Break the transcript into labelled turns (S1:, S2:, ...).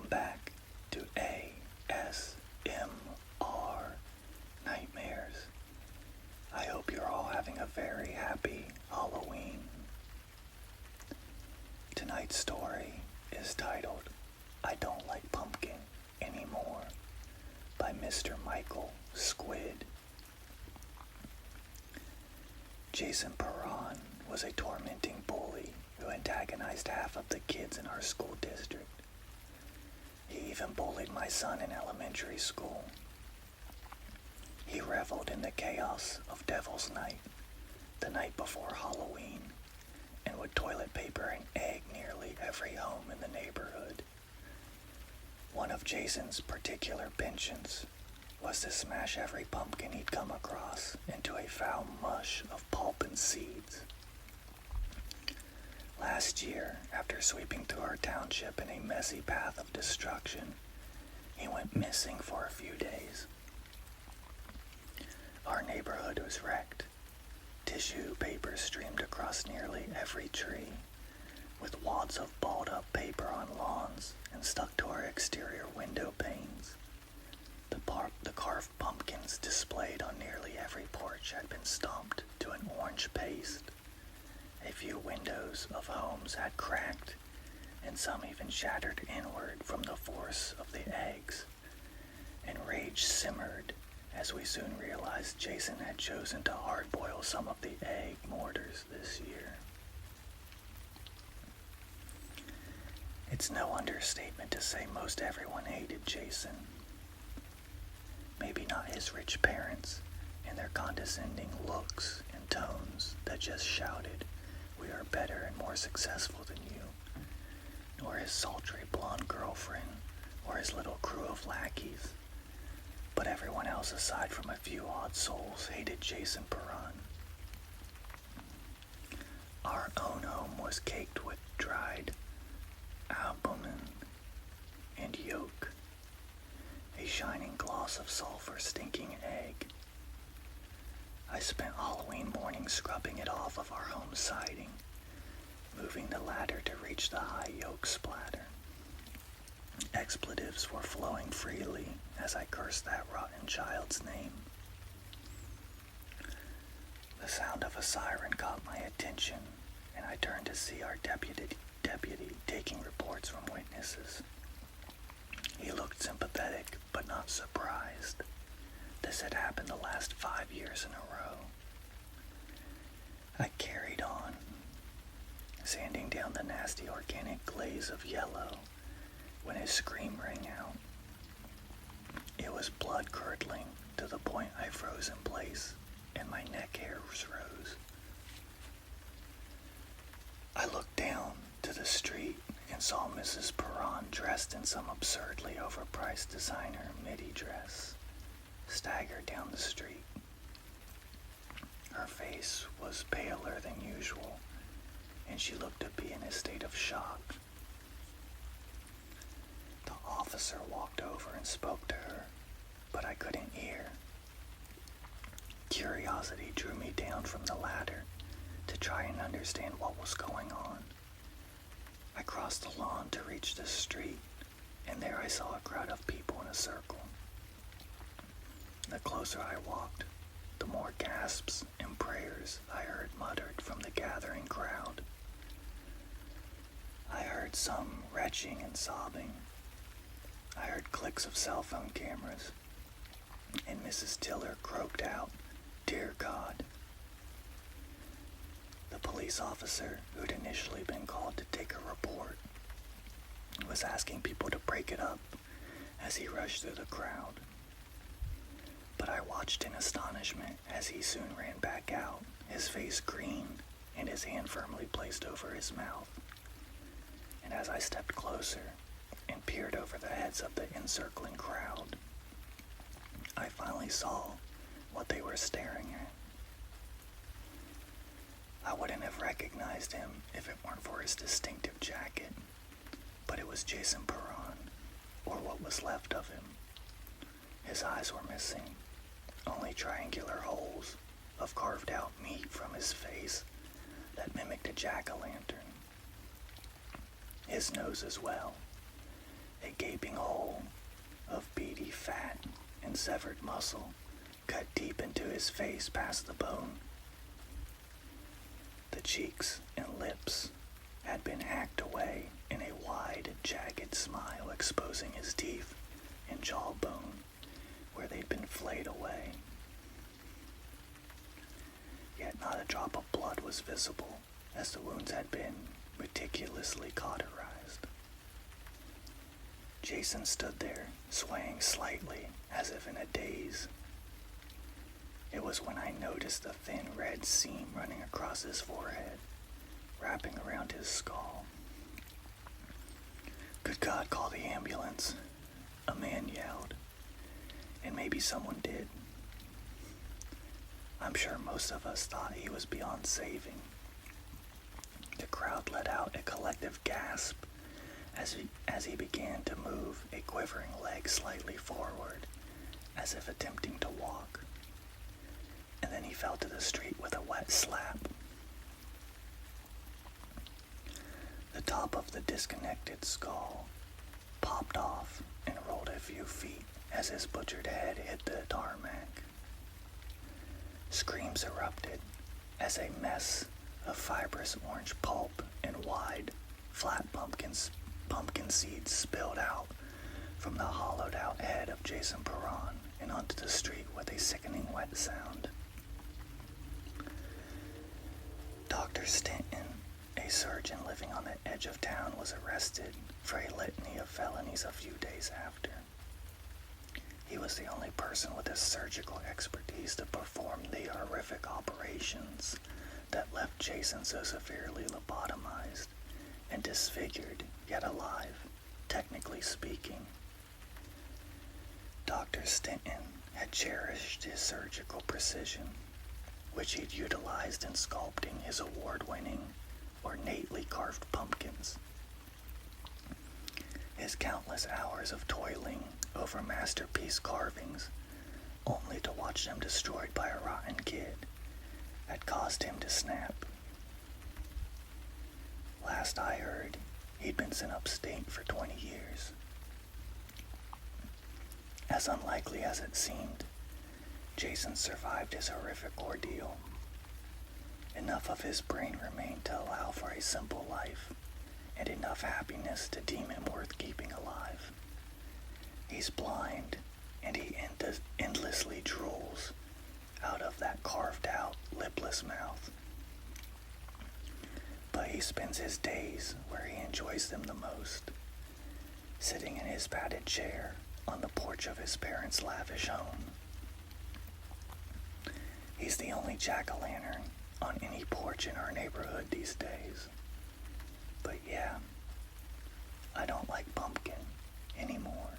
S1: Welcome back to ASMR Nightmares. I hope you're all having a very happy Halloween. Tonight's story is titled, I Don't Like Pumpkin Anymore by Mr. Michael Squid. Jason Perron was a tormenting bully who antagonized half of the kids in our school district. He even bullied my son in elementary school. He reveled in the chaos of Devil's Night, the night before Halloween, and would toilet paper and egg nearly every home in the neighborhood. One of Jason's particular penchants was to smash every pumpkin he'd come across into a foul mush of pulp and seeds. Last year, after sweeping through our township in a messy path of destruction, he went missing for a few days. Our neighborhood was wrecked. Tissue paper streamed across nearly every tree, with wads of balled-up paper on lawns and stuck to our exterior window panes. The carved pumpkins displayed on nearly every porch had been stomped to an orange paste. A few windows of homes had cracked, and some even shattered inward from the force of the eggs. And rage simmered as we soon realized Jason had chosen to hard-boil some of the egg mortars this year. It's no understatement to say most everyone hated Jason. Maybe not his rich parents and their condescending looks and tones that just shouted, "We are better and more successful than you," nor his sultry blonde girlfriend or his little crew of lackeys. But everyone else aside from a few odd souls hated Jason Perron. Our own home was caked with dried albumin and yolk, a shining gloss of sulfur-stinking egg. I spent Halloween morning scrubbing it off of our home siding, moving the ladder to reach the high yolk splatter. Expletives were flowing freely as I cursed that rotten child's name. The sound of a siren caught my attention, and I turned to see our deputy taking reports from witnesses. He looked sympathetic, but not surprised. This had happened the last 5 years in a row. I carried on, sanding down the nasty organic glaze of yellow, when a scream rang out. It was blood-curdling to the point I froze in place and my neck hairs rose. I looked down to the street and saw Mrs. Perron dressed in some absurdly overpriced designer midi dress stagger down the street. Her face was paler than usual, and she looked to be in a state of shock. The officer walked over and spoke to her, but I couldn't hear. Curiosity drew me down from the ladder to try and understand what was going on. I crossed the lawn to reach the street, and there I saw a crowd of people in a circle. The closer I walked, the more gasps and prayers I heard muttered from the gathering crowd. I heard some retching and sobbing. I heard clicks of cell phone cameras, and Mrs. Tiller croaked out, "Dear God." The police officer, who'd initially been called to take a report, was asking people to break it up as he rushed through the crowd. But I watched in astonishment as he soon ran back out, his face green and his hand firmly placed over his mouth. And as I stepped closer and peered over the heads of the encircling crowd, I finally saw what they were staring at. I wouldn't have recognized him if it weren't for his distinctive jacket, but it was Jason Perron, or what was left of him. His eyes were missing, only triangular holes of carved out meat from his face that mimicked a jack-o'-lantern. His nose as well. a gaping hole of beady fat and severed muscle cut deep into his face past the bone. The cheeks and lips had been hacked away in a wide, jagged smile exposing his teeth and jawbone where they'd been flayed away. Yet not a drop of blood was visible, as the wounds had been meticulously cauterized. Jason stood there, swaying slightly, as if in a daze. It was when I noticed a thin red seam running across his forehead, wrapping around his skull. "Good God, call the ambulance," a man yelled, and maybe someone did. I'm sure most of us thought he was beyond saving. The crowd let out a collective gasp as he began to move a quivering leg slightly forward, as if attempting to walk. And then he fell to the street with a wet slap. The top of the disconnected skull popped off and rolled a few feet as his butchered head hit the tarmac. Screams erupted as a mess of fibrous orange pulp and wide, flat pumpkin seeds spilled out from the hollowed-out head of Jason Perron and onto the street with a sickening wet sound. Dr. Stanton, a surgeon living on the edge of town, was arrested for a litany of felonies a few days after. He was the only person with the surgical expertise to perform the horrific operations that left Jason so severely lobotomized and disfigured, yet alive, technically speaking. Dr. Stanton had cherished his surgical precision, which he'd utilized in sculpting his award-winning, ornately carved pumpkins. His countless hours of toiling over masterpiece carvings, only to watch them destroyed by a rotten kid, had caused him to snap. Last I heard, he'd been sent upstate for 20 years. As unlikely as it seemed, Jason survived his horrific ordeal. Enough of his brain remained to allow for a simple life, and enough happiness to deem him worth keeping alive. He's blind, and he endlessly drools out of that carved-out, lipless mouth. But he spends his days where he enjoys them the most, sitting in his padded chair on the porch of his parents' lavish home. He's the only jack-o'-lantern on any porch in our neighborhood these days. But yeah, I don't like pumpkin anymore.